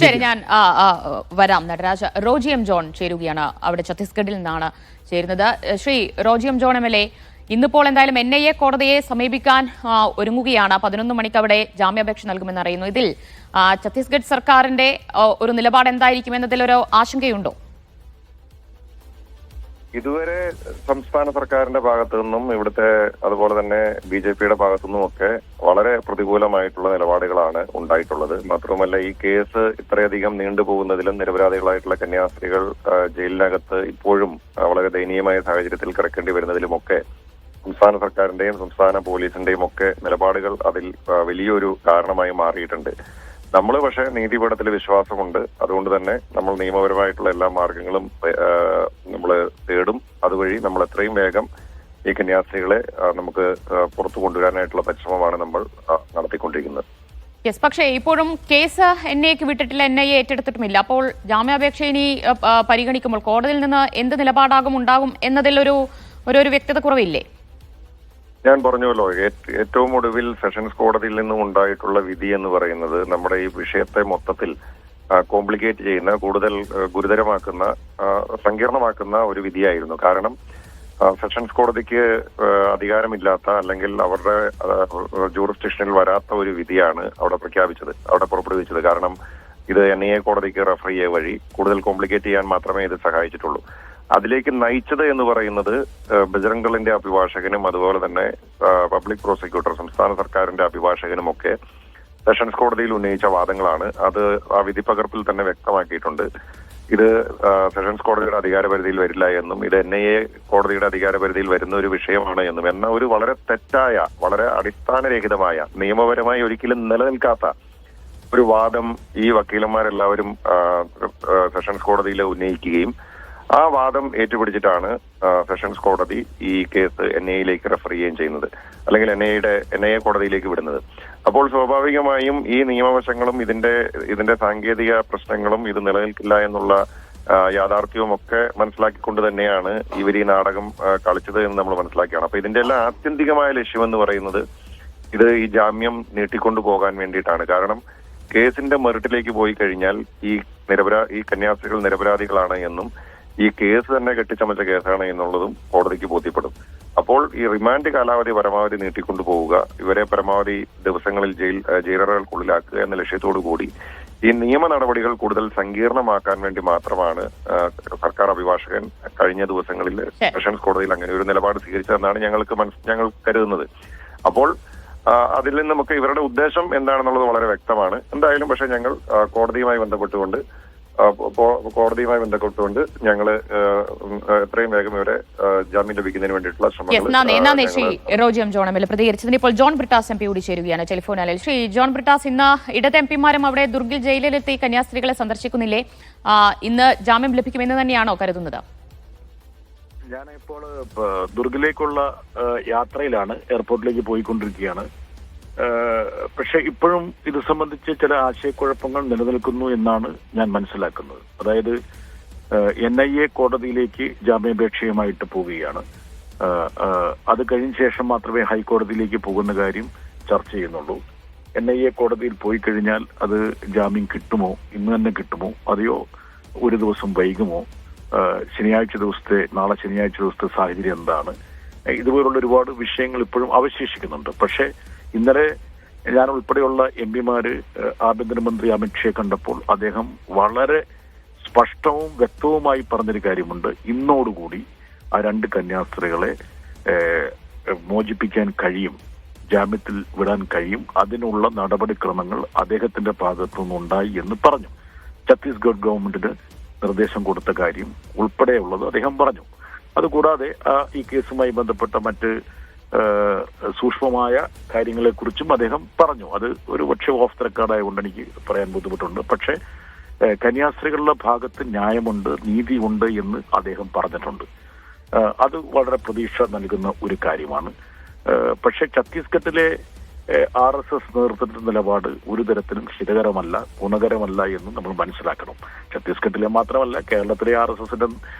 ശരി, ഞാൻ വരാം. നടരാജ്, റോജി എം ജോൺ ചേരുകയാണ്, അവിടെ ഛത്തീസ്ഗഡിൽ നിന്നാണ് ചേരുന്നത്. Shri Roji M John MLA, ഇന്നിപ്പോൾ എന്തായാലും NIA കോടതിയെ സമീപിക്കാൻ ഒരുങ്ങുകയാണ്. 11 മണിക്ക് അവിടെ ജാമ്യാപേക്ഷ നൽകുമെന്ന് അറിയുന്നു. ഇതിൽ ഛത്തീസ്ഗഡ് സർക്കാരിന്റെ ഒരു നിലപാട് എന്തായിരിക്കും എന്നതിലൊരു ആശങ്കയുണ്ടോ? ഇതുവരെ സംസ്ഥാന സർക്കാരിന്റെ ഭാഗത്തു നിന്നും ഇവിടുത്തെ അതുപോലെ തന്നെ BJPയുടെ ഭാഗത്തു നിന്നും ഒക്കെ വളരെ പ്രതികൂലമായിട്ടുള്ള നിലപാടുകളാണ് ഉണ്ടായിട്ടുള്ളത്. മാത്രമല്ല, ഈ കേസ് ഇത്രയധികം നീണ്ടുപോകുന്നതിലും നിരപരാധികളായിട്ടുള്ള കന്യാസ്ത്രീകൾ ജയിലിനകത്ത് ഇപ്പോഴും വളരെ ദയനീയമായ സാഹചര്യത്തിൽ കിടക്കേണ്ടി വരുന്നതിലുമൊക്കെ സംസ്ഥാന സർക്കാരിന്റെയും സംസ്ഥാന പോലീസിന്റെയും ഒക്കെ നിലപാടുകൾ അതിൽ വലിയൊരു കാരണമായി മാറിയിട്ടുണ്ട്. നമ്മൾ പക്ഷേ നീതിപീഠത്തിൽ വിശ്വാസമുണ്ട്. അതുകൊണ്ട് തന്നെ നമ്മൾ നിയമപരമായിട്ടുള്ള എല്ലാ മാർഗങ്ങളും നമ്മൾ തേടും. അതുവഴി നമ്മൾ എത്രയും വേഗം ഈ കന്യാസ്ത്രീകളെ നമുക്ക് പുറത്തു കൊണ്ടുവരാനായിട്ടുള്ള പരിശ്രമമാണ് നമ്മൾ നടത്തിക്കൊണ്ടിരിക്കുന്നത്. പക്ഷേ ഇപ്പോഴും കേസ് NIAക്ക് വിട്ടിട്ടില്ല, NIA ഏറ്റെടുത്തിട്ടുമില്ല. അപ്പോൾ ജാമ്യാപേക്ഷ ഇനി പരിഗണിക്കുമ്പോൾ കോടതിയിൽ നിന്ന് എന്ത് നിലപാടാകും ഉണ്ടാകും എന്നതിൽ ഒരു വ്യക്തത കുറവില്ലേ? ഞാൻ പറഞ്ഞല്ലോ, ഏറ്റവും ഒടുവിൽ സെഷൻസ് കോടതിയിൽ നിന്നും ഉണ്ടായിട്ടുള്ള വിധി എന്ന് പറയുന്നത് നമ്മുടെ ഈ വിഷയത്തെ മൊത്തത്തിൽ കോംപ്ലിക്കേറ്റ് ചെയ്യുന്ന, കൂടുതൽ ഗുരുതരമാക്കുന്ന, സങ്കീർണമാക്കുന്ന ഒരു വിധിയായിരുന്നു. കാരണം സെഷൻസ് കോടതിക്ക് അധികാരമില്ലാത്ത അല്ലെങ്കിൽ അവരുടെ ജൂറിസ്ഡിക്ഷനിൽ വരാത്ത ഒരു വിധിയാണ് അവിടെ പുറപ്പെടുവിച്ചത്. കാരണം ഇത് NIA കോടതിക്ക് റെഫർ ചെയ്യുക വഴി കൂടുതൽ കോംപ്ലിക്കേറ്റ് ചെയ്യാൻ മാത്രമേ ഇത് സഹായിച്ചിട്ടുള്ളൂ. അതിലേക്ക് നയിച്ചത് എന്ന് പറയുന്നത് ബജ്റംഗ് ദളിന്റെ അഭിഭാഷകനും അതുപോലെ തന്നെ പബ്ലിക് പ്രോസിക്യൂട്ടർ സംസ്ഥാന സർക്കാരിന്റെ അഭിഭാഷകനും ഒക്കെ സെഷൻസ് കോടതിയിൽ ഉന്നയിച്ച വാദങ്ങളാണ്. അത് ആ വിധിപ്പകർപ്പിൽ തന്നെ വ്യക്തമാക്കിയിട്ടുണ്ട്. ഇത് സെഷൻസ് കോടതിയുടെ അധികാരപരിധിയിൽ വരില്ല എന്നും ഇത് NIA കോടതിയുടെ അധികാരപരിധിയിൽ വരുന്ന ഒരു വിഷയമാണ് എന്നും എന്ന ഒരു വളരെ തെറ്റായ, വളരെ അടിസ്ഥാനരഹിതമായ, നിയമപരമായി ഒരിക്കലും നിലനിൽക്കാത്ത ഒരു വാദം ഈ വക്കീലന്മാരെല്ലാവരും സെഷൻസ് കോടതിയിൽ ഉന്നയിക്കുകയും ആ വാദം ഏറ്റുപിടിച്ചിട്ടാണ് സെഷൻസ് കോടതി ഈ കേസ് NIAയിലേക്ക് റെഫർ ചെയ്യുകയും ചെയ്യുന്നത്, അല്ലെങ്കിൽ NIA കോടതിയിലേക്ക് വിടുന്നത്. അപ്പോൾ സ്വാഭാവികമായും ഈ നിയമവശങ്ങളും ഇതിന്റെ സാങ്കേതിക പ്രശ്നങ്ങളും ഇത് നിലനിൽക്കില്ല എന്നുള്ള യാഥാർത്ഥ്യവും ഒക്കെ മനസ്സിലാക്കിക്കൊണ്ട് തന്നെയാണ് ഇവർ ഈ നാടകം കളിച്ചത് എന്ന് നമ്മൾ മനസ്സിലാക്കിയാണ്. അപ്പൊ ഇതിന്റെ എല്ലാം ആത്യന്തികമായ ലക്ഷ്യം എന്ന് പറയുന്നത് ഇത് ഈ ജാമ്യം നീട്ടിക്കൊണ്ടു പോകാൻ വേണ്ടിയിട്ടാണ്. കാരണം കേസിന്റെ മെറിറ്റിലേക്ക് പോയി കഴിഞ്ഞാൽ ഈ കന്യാസ്ത്രീകൾ നിരപരാധികളാണ് എന്നും ഈ കേസ് തന്നെ കെട്ടിച്ചമച്ച കേസാണ് എന്നുള്ളതും കോടതിക്ക് ബോധ്യപ്പെടും. അപ്പോൾ ഈ റിമാൻഡ് കാലാവധി പരമാവധി നീട്ടിക്കൊണ്ടു പോവുക, ഇവരെ പരമാവധി ദിവസങ്ങളിൽ ജയിലറകൾക്കുള്ളിലാക്കുക എന്ന ലക്ഷ്യത്തോടു കൂടി ഈ നിയമ നടപടികൾ കൂടുതൽ സങ്കീർണമാക്കാൻ വേണ്ടി മാത്രമാണ് സർക്കാർ അഭിഭാഷകൻ കഴിഞ്ഞ ദിവസങ്ങളിൽ സെഷൻസ് കോടതിയിൽ അങ്ങനെ ഒരു നിലപാട് സ്വീകരിച്ചതെന്നാണ് ഞങ്ങൾ കരുതുന്നത്. അപ്പോൾ അതിൽ നിന്ന് നമുക്ക് ഇവരുടെ ഉദ്ദേശം എന്താണെന്നുള്ളത് വളരെ വ്യക്തമാണ്. എന്തായാലും പക്ഷെ ഞങ്ങൾ കോടതിയുമായി ബന്ധപ്പെട്ടുകൊണ്ട് ഞങ്ങൾ എത്രയും വേഗം ഇവരെ ജാമ്യം ലഭിക്കുന്നതിന് വേണ്ടിയിട്ടുള്ള ശ്രമങ്ങൾ. റോജി എം ജോൺ MLA പ്രതികരിച്ചതിന് ഇപ്പോൾ ജോൺ ബ്രിട്ടാസ് MP കൂടി ചേരുകയാണ് ടെലിഫോണിൽ. ശ്രീ ജോൺ ബ്രിട്ടാസ്, ഇന്ന് ഇടത് MPമാരും അവിടെ ദുർഗിൽ ജയിലിലെത്തി കന്യാസ്ത്രീകളെ സന്ദർശിക്കുന്നില്ലേ? ഇന്ന് ജാമ്യം ലഭിക്കുമെന്ന് തന്നെയാണോ കരുതുന്നത്? ഞാനിപ്പോൾ ദുർഗിലേക്കുള്ള യാത്രയിലാണ്, എയർപോർട്ടിലേക്ക് പോയിക്കൊണ്ടിരിക്കുകയാണ്. പക്ഷെ ഇപ്പോഴും ഇത് സംബന്ധിച്ച് ചില ആശയക്കുഴപ്പങ്ങൾ നിലനിൽക്കുന്നു എന്നാണ് ഞാൻ മനസ്സിലാക്കുന്നത്. അതായത് NIA കോടതിയിലേക്ക് ജാമ്യാപേക്ഷയുമായിട്ട് പോവുകയാണ്. അത് കഴിഞ്ഞ ശേഷം മാത്രമേ ഹൈക്കോടതിയിലേക്ക് പോകുന്ന കാര്യം ചർച്ച ചെയ്യുന്നുള്ളൂ. NIA കോടതിയിൽ പോയി കഴിഞ്ഞാൽ അത് ജാമ്യം കിട്ടുമോ, ഇന്ന് തന്നെ കിട്ടുമോ, അതെയോ ഒരു ദിവസം വൈകുമോ, നാളെ ശനിയാഴ്ച ദിവസത്തെ സാഹചര്യം എന്താണ്, ഇതുപോലുള്ള ഒരുപാട് വിഷയങ്ങൾ ഇപ്പോഴും അവശേഷിക്കുന്നുണ്ട്. പക്ഷേ ഇന്നലെ ഞാൻ ഉൾപ്പെടെയുള്ള MPമാര് ആഭ്യന്തരമന്ത്രി അമിത്ഷയെ കണ്ടപ്പോൾ അദ്ദേഹം വളരെ സ്പഷ്ടവും വ്യക്തവുമായി പറഞ്ഞൊരു കാര്യമുണ്ട്. ഇന്നോടുകൂടി ആ 2 കന്യാസ്ത്രീകളെ മോചിപ്പിക്കാൻ കഴിയും, ജാമ്യത്തിൽ വിടാൻ കഴിയും. അതിനുള്ള നടപടിക്രമങ്ങൾ അദ്ദേഹത്തിന്റെ ഭാഗത്തു നിന്നുണ്ടായി എന്ന് പറഞ്ഞു. ഛത്തീസ്ഗഡ് ഗവൺമെന്റിന് നിർദ്ദേശം കൊടുത്ത കാര്യം ഉൾപ്പെടെയുള്ളത് അദ്ദേഹം പറഞ്ഞു. അതുകൂടാതെ ഈ കേസുമായി ബന്ധപ്പെട്ട മറ്റ് സൂക്ഷ്മമായ കാര്യങ്ങളെക്കുറിച്ചും അദ്ദേഹം പറഞ്ഞു. അത് ഒരു പക്ഷേ ഓഫ് ദ റെക്കോർഡായതുകൊണ്ട് എനിക്ക് പറയാൻ ബുദ്ധിമുട്ടുണ്ട്. പക്ഷേ കന്യാസ്ത്രീകളുടെ ഭാഗത്ത് ന്യായമുണ്ട്, നീതിയുണ്ട് എന്ന് അദ്ദേഹം പറഞ്ഞിട്ടുണ്ട്. അത് വളരെ പ്രതീക്ഷ നൽകുന്ന ഒരു കാര്യമാണ്. പക്ഷെ ഛത്തീസ്ഗഡിലെ RSS നേതൃത്വത്തിന്റെ നിലപാട് ഒരു തരത്തിലും ഹിതകരമല്ല, ഗുണകരമല്ല എന്ന് നമ്മൾ മനസ്സിലാക്കണം. ഛത്തീസ്ഗഡിലെ മാത്രമല്ല, കേരളത്തിലെ RSSന്റെ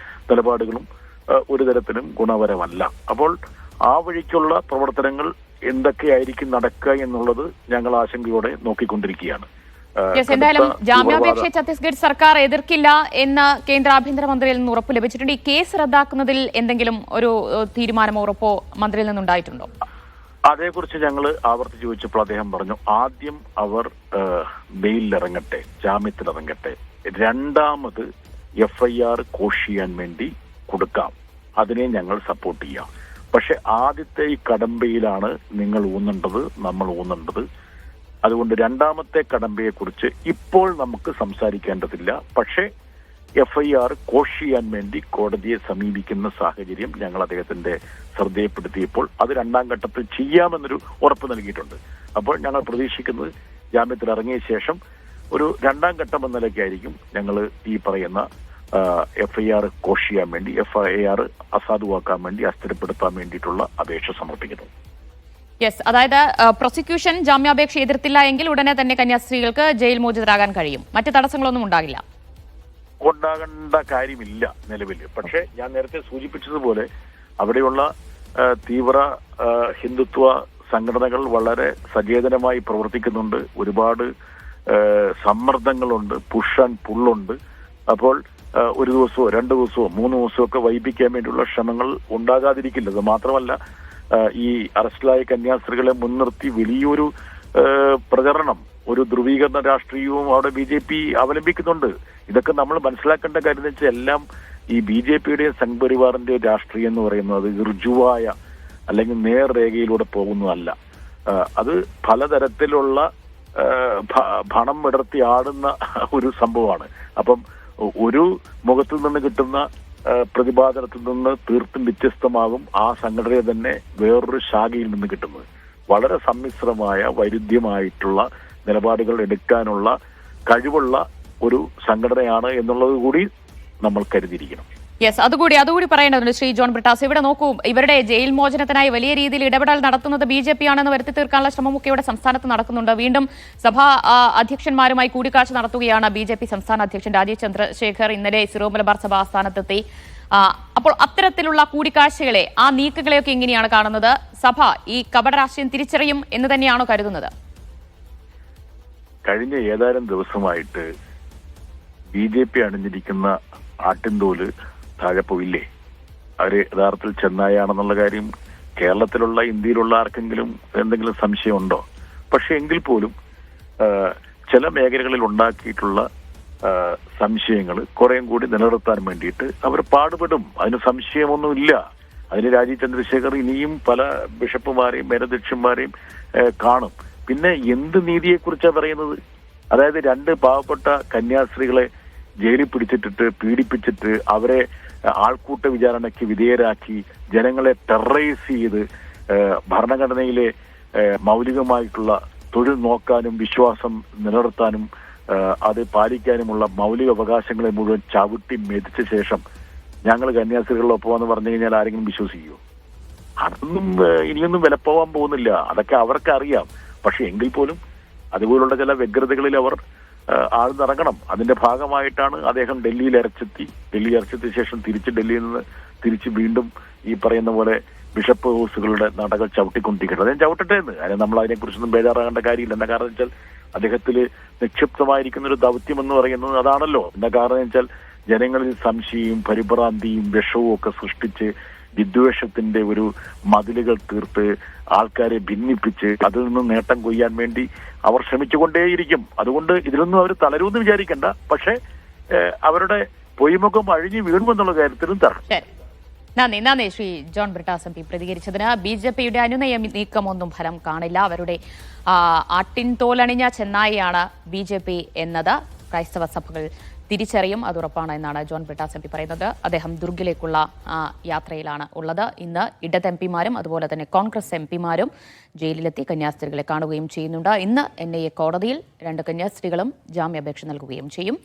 നിലപാടുകളും ഒരു തരത്തിലും ഗുണപരമല്ല. അപ്പോൾ ആ വഴിക്കുള്ള പ്രവർത്തനങ്ങൾ എന്തൊക്കെയായിരിക്കും നടക്കുക എന്നുള്ളത് ഞങ്ങൾ ആശങ്കയോടെ നോക്കിക്കൊണ്ടിരിക്കുകയാണ്. എന്തായാലും ജാമ്യാപേക്ഷയെ ഛത്തീസ്ഗഡ് സർക്കാർ എതിർക്കില്ല എന്ന് കേന്ദ്ര ആഭ്യന്തരമന്ത്രിയിൽ നിന്ന് ഉറപ്പ് ലഭിച്ചിട്ടുണ്ട്. ഈ കേസ് റദ്ദാക്കുന്നതിൽ എന്തെങ്കിലും ഒരു തീരുമാനമോ ഉറപ്പോ മന്ത്രിയിൽ നിന്നുണ്ടായിട്ടുണ്ടോ? അതേക്കുറിച്ച് ഞങ്ങൾ ആവർത്തിച്ച് ചോദിച്ചപ്പോൾ അദ്ദേഹം പറഞ്ഞു, ആദ്യം അവർ ബെയിലിറങ്ങട്ടെ, ജാമ്യത്തിലിറങ്ങട്ടെ, രണ്ടാമത് FIR കോഷ് ചെയ്യാൻ വേണ്ടി കൊടുക്കാം, അതിനെ ഞങ്ങൾ സപ്പോർട്ട് ചെയ്യാം. പക്ഷെ ആദ്യത്തെ ഈ കടമ്പയിലാണ് നിങ്ങൾ ഊന്നേണ്ടത്, നമ്മൾ ഊന്നേണ്ടത്. അതുകൊണ്ട് രണ്ടാമത്തെ കടമ്പയെക്കുറിച്ച് ഇപ്പോൾ നമുക്ക് സംസാരിക്കേണ്ടതില്ല. പക്ഷേ FIR കോഷ് ചെയ്യാൻ വേണ്ടി കോടതിയെ സമീപിക്കുന്ന സാഹചര്യം ഞങ്ങൾ അദ്ദേഹത്തിന്റെ ശ്രദ്ധയപ്പെടുത്തിയപ്പോൾ അത് രണ്ടാം ഘട്ടത്തിൽ ചെയ്യാമെന്നൊരു ഉറപ്പ് നൽകിയിട്ടുണ്ട്. അപ്പോൾ ഞങ്ങൾ പ്രതീക്ഷിക്കുന്നത് ജാമ്യത്തിൽ ഇറങ്ങിയ ശേഷം ഒരു രണ്ടാം ഘട്ടം എന്ന നിലയ്ക്കായിരിക്കും ഞങ്ങൾ ഈ പറയുന്ന FIR കോഷ് ചെയ്യാൻ വേണ്ടി, FIR അസാധുവാക്കാൻ വേണ്ടി, അസ്ഥിരപ്പെടുത്താൻ വേണ്ടിയിട്ടുള്ള അപേക്ഷ സമർപ്പിക്കുന്നത്. യെസ്, അതായത് പ്രോസിക്യൂഷൻ ജാമ്യാപേക്ഷ എതിർത്തില്ല എങ്കിൽ ഉടനെ തന്നെ കന്യാസ്ത്രീകൾക്ക് ജയിൽ മോചിതരാകാൻ കഴിയും, മറ്റ് തടസ്സങ്ങളൊന്നും ഉണ്ടാകില്ല. ഉണ്ടാകേണ്ട കാര്യമില്ല നിലവിൽ. പക്ഷേ ഞാൻ നേരത്തെ സൂചിപ്പിച്ചതുപോലെ അവിടെയുള്ള തീവ്ര ഹിന്ദുത്വ സംഘടനകൾ വളരെ സചേതനമായി പ്രവർത്തിക്കുന്നുണ്ട്. ഒരുപാട് സമ്മർദ്ദങ്ങളുണ്ട്, പുഷ് ആൻഡ് പുള്ളുണ്ട്. അപ്പോൾ ഒരു ദിവസമോ 2 ദിവസമോ 3 ദിവസമോ ഒക്കെ വൈകിപ്പിക്കാൻ വേണ്ടിയുള്ള ശ്രമങ്ങൾ ഉണ്ടാകാതിരിക്കില്ല. അത് മാത്രമല്ല, ഈ അറസ്റ്റിലായ കന്യാസ്ത്രീകളെ മുൻനിർത്തി വലിയൊരു പ്രചരണം, ഒരു ധ്രുവീകരണ രാഷ്ട്രീയവും അവിടെ BJP അവലംബിക്കുന്നുണ്ട്. ഇതൊക്കെ നമ്മൾ മനസ്സിലാക്കേണ്ട കാര്യം എന്ന് വെച്ചാൽ എല്ലാം ഈ BJPയുടെയും സംഘ്പരിവാറിന്റെ രാഷ്ട്രീയം എന്ന് പറയുന്നത് ഋജുവായ അല്ലെങ്കിൽ നേർരേഖയിലൂടെ പോകുന്നതല്ല. അത് പലതരത്തിലുള്ള പണം വിടർത്തി ആടുന്ന ഒരു സംഭവമാണ്. അപ്പം ഒരു മുഖത്തിൽ നിന്ന് കിട്ടുന്ന പ്രതിപാദനത്തിൽ നിന്ന് തീർത്തും വ്യത്യസ്തമാകും ആ സംഘടനയെ തന്നെ വേറൊരു ശാഖയിൽ നിന്ന് കിട്ടുന്നത്. വളരെ സമ്മിശ്രമായ വൈരുദ്ധ്യമായിട്ടുള്ള നിലപാടുകൾ എടുക്കാനുള്ള കഴിവുള്ള ഒരു സംഘടനയാണ് എന്നുള്ളത് കൂടി നമ്മൾ കരുതിയിരിക്കണം. യെസ്, അതുകൂടി പറയേണ്ടതുണ്ട്. ശ്രീ ജോൺ ബ്രിട്ടാസ്, ഇവിടെ നോക്കൂ, ഇവരുടെ ജയിൽ മോചനത്തിനായി വലിയ രീതിയിൽ ഇടപെടൽ നടത്തുന്നത് BJP ആണെന്ന് വരുത്തി തീർക്കാനുള്ള ശ്രമമൊക്കെ ഇവിടെ സംസ്ഥാനത്ത് നടക്കുന്നുണ്ട്. വീണ്ടും സഭാ അധ്യക്ഷന്മാരുമായി കൂടിക്കാഴ്ച നടത്തുകയാണ് BJP സംസ്ഥാന അധ്യക്ഷൻ രാജീവ് ചന്ദ്രശേഖർ. ഇന്നലെ സിറോ മലബാർ സഭ ആസ്ഥാനത്തെത്തി. അപ്പോൾ അത്തരത്തിലുള്ള കൂടിക്കാഴ്ചകളെ, ആ നീക്കങ്ങളെയൊക്കെ എങ്ങനെയാണ് കാണുന്നത്? സഭ ഈ കപട രാഷ്ട്രീയം തിരിച്ചറിയും എന്ന് തന്നെയാണോ കരുതുന്നത്? കഴിഞ്ഞ ഏതാനും ദിവസമായിട്ട് BJP അണിഞ്ഞിരിക്കുന്ന ആട്ടിൻതോല് താഴെ പോയില്ലേ? അവര് യഥാർത്ഥത്തിൽ ചെന്നായാണെന്നുള്ള കാര്യം കേരളത്തിലുള്ള, ഇന്ത്യയിലുള്ള ആർക്കെങ്കിലും എന്തെങ്കിലും സംശയമുണ്ടോ? പക്ഷെ എങ്കിൽ പോലും ചില മേഖലകളിൽ ഉണ്ടാക്കിയിട്ടുള്ള സംശയങ്ങൾ കുറേയും കൂടി നിലനിർത്താൻ വേണ്ടിയിട്ട് അവർ പാടുപെടും. അതിന് സംശയമൊന്നുമില്ല. അതിന് രാജീവ് ചന്ദ്രശേഖർ ഇനിയും പല ബിഷപ്പുമാരെയും മേലധ്യക്ഷന്മാരെയും കാണും. പിന്നെ എന്ത് നീതിയെക്കുറിച്ചാണ് പറയുന്നത്? അതായത് 2 പാവപ്പെട്ട കന്യാസ്ത്രീകളെ ജയിലിൽ പിടിച്ചിട്ടിട്ട് പീഡിപ്പിച്ചിട്ട് അവരെ ആൾക്കൂട്ട വിചാരണയ്ക്ക് വിധേയരാക്കി ജനങ്ങളെ ടെററൈസ് ചെയ്ത് ഭരണഘടനയിലെ മൗലികമായിട്ടുള്ള തൊഴിൽ നോക്കാനും വിശ്വാസം നിലനിർത്താനും അത് പാലിക്കാനുമുള്ള മൗലിക അവകാശങ്ങളെ മുഴുവൻ ചവിട്ടി മെതിച്ച ശേഷം ഞങ്ങൾ കന്യാസ്ത്രീകളിലൊപ്പം എന്ന് പറഞ്ഞു കഴിഞ്ഞാൽ ആരെങ്കിലും വിശ്വസിക്കുമോ? അതൊന്നും ഇനിയൊന്നും വിലപ്പോവാൻ പോകുന്നില്ല. അതൊക്കെ അവർക്കറിയാം. പക്ഷെ എങ്കിൽ പോലും അതുപോലുള്ള ചില വ്യഗ്രതകളിൽ അവർ ആഴ്ന്നിറങ്ങണം. അതിന്റെ ഭാഗമായിട്ടാണ് അദ്ദേഹം ഡൽഹിയിൽ ഇറച്ചെത്തിയ ശേഷം ഡൽഹിയിൽ നിന്ന് തിരിച്ച് വീണ്ടും ഈ പറയുന്ന പോലെ ബിഷപ്പ് ഹൗസുകളുടെ നടകൾ ചവിട്ടിക്കൊണ്ടിരിക്കുന്നത്. അദ്ദേഹം ചവിട്ടട്ടെ എന്ന്. അതിന് നമ്മൾ അതിനെക്കുറിച്ചൊന്നും ബേജാറാകേണ്ട കാര്യമില്ല. എന്താ കാരണം വെച്ചാൽ അദ്ദേഹത്തിൽ നിക്ഷിപ്തമായിരിക്കുന്ന ഒരു ദൗത്യം എന്ന് പറയുന്നത് അതാണല്ലോ. എന്താ കാരണം വെച്ചാൽ ജനങ്ങളിൽ സംശയവും പരിഭ്രാന്തിയും വിഷവും ഒക്കെ സൃഷ്ടിച്ച് വിദ്വേഷത്തിന്റെ ഒരു മതിലുകൾ തീർത്ത് ആൾക്കാരെ ഭിന്നിപ്പിച്ച് അതിൽ നിന്ന് നേട്ടം കൊയ്യാൻ വേണ്ടി അവർ ശ്രമിച്ചുകൊണ്ടേയിരിക്കും. അതുകൊണ്ട് ഇതിലൊന്നും അവർ തളരുമെന്ന് വിചാരിക്കണ്ട. പക്ഷെ അവരുടെ പൊയ്മുഖം അഴിഞ്ഞു വീഴുമെന്നുള്ള കാര്യത്തിലും തരണം. നന്ദി ശ്രീ ജോൺ ബ്രിട്ടാസ് MP പ്രതികരിച്ചതിന്. BJPയുടെ അനുനയ നീക്കമൊന്നും ഫലം കാണില്ല. അവരുടെ ആട്ടിൻ തോലണിഞ്ഞ ചെന്നായിയാണ് BJP എന്നത് ക്രൈസ്തവ സഭകൾ തിരിച്ചറിയും, അത് ഉറപ്പാണ് എന്നാണ് ജോൺ ബ്രിട്ടാസ് MP പറയുന്നത്. അദ്ദേഹം ദുർഗിലേക്കുള്ള യാത്രയിലാണ് ഉള്ളത്. ഇന്ന് ഇടത് MPമാരും അതുപോലെ തന്നെ കോൺഗ്രസ് MPമാരും ജയിലിലെത്തി കന്യാസ്ത്രീകളെ കാണുകയും ചെയ്യുന്നുണ്ട്. ഇന്ന് NIA കോടതിയിൽ 2 കന്യാസ്ത്രീകളും ജാമ്യാപേക്ഷ നൽകുകയും ചെയ്യും.